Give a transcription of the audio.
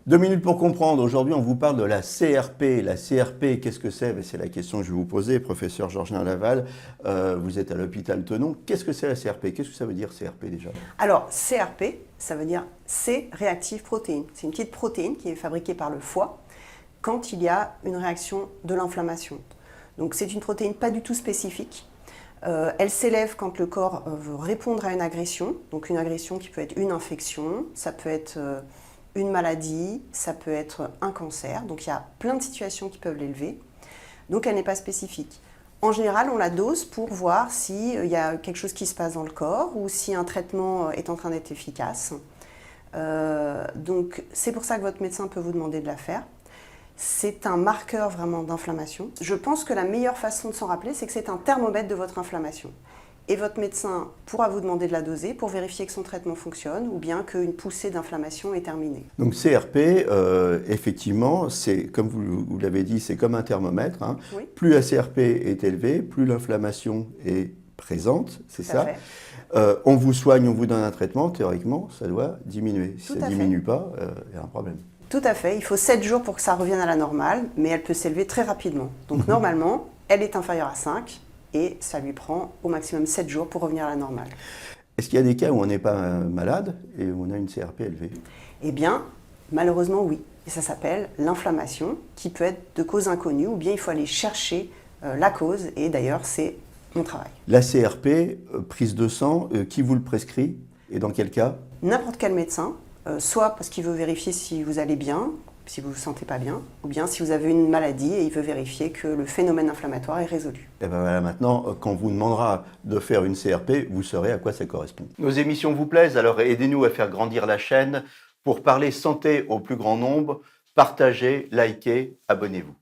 2 minutes pour comprendre. Aujourd'hui, on vous parle de la CRP. La CRP, qu'est-ce que c'est? C'est la question que je vais vous poser, professeur Georgien Laval. Vous êtes à l'hôpital Tenon. Qu'est-ce que c'est la CRP? Qu'est-ce que ça veut dire CRP déjà? Alors, CRP, ça veut dire C-réactive protéine. C'est une petite protéine qui est fabriquée par le foie quand il y a une réaction de l'inflammation. Donc, c'est une protéine pas du tout spécifique. Elle s'élève quand le corps veut répondre à une agression. Donc, une agression qui peut être une infection, ça peut être une maladie, ça peut être un cancer. Donc, il y a plein de situations qui peuvent l'élever. Donc, elle n'est pas spécifique. En général, on la dose pour voir s'il y a quelque chose qui se passe dans le corps ou si un traitement est en train d'être efficace. Donc, c'est pour ça que votre médecin peut vous demander de la faire. C'est un marqueur vraiment d'inflammation. Je pense que la meilleure façon de s'en rappeler, c'est que c'est un thermomètre de votre inflammation. Et votre médecin pourra vous demander de la doser pour vérifier que son traitement fonctionne ou bien qu'une poussée d'inflammation est terminée. Donc CRP, effectivement, c'est comme vous l'avez dit, c'est comme un thermomètre. Hein. Oui. Plus la CRP est élevée, plus l'inflammation est présente, c'est ça. On vous soigne, on vous donne un traitement, théoriquement, ça doit diminuer. Si ça ne diminue pas, il y a un problème. Tout à fait. Il faut 7 jours pour que ça revienne à la normale, mais elle peut s'élever très rapidement. Donc normalement, elle est inférieure à 5 et ça lui prend au maximum 7 jours pour revenir à la normale. Est-ce qu'il y a des cas où on n'est pas malade et où on a une CRP élevée? Eh bien, malheureusement, oui. Et ça s'appelle l'inflammation, qui peut être de cause inconnue, ou bien il faut aller chercher la cause, et d'ailleurs, c'est mon travail. La CRP, prise de sang, qui vous le prescrit et dans quel cas? N'importe quel médecin, soit parce qu'il veut vérifier si vous allez bien, si vous ne vous sentez pas bien, ou bien si vous avez une maladie et il veut vérifier que le phénomène inflammatoire est résolu. Et bien voilà, maintenant, quand on vous demandera de faire une CRP, vous saurez à quoi ça correspond. Nos émissions vous plaisent, alors aidez-nous à faire grandir la chaîne pour parler santé au plus grand nombre. Partagez, likez, abonnez-vous.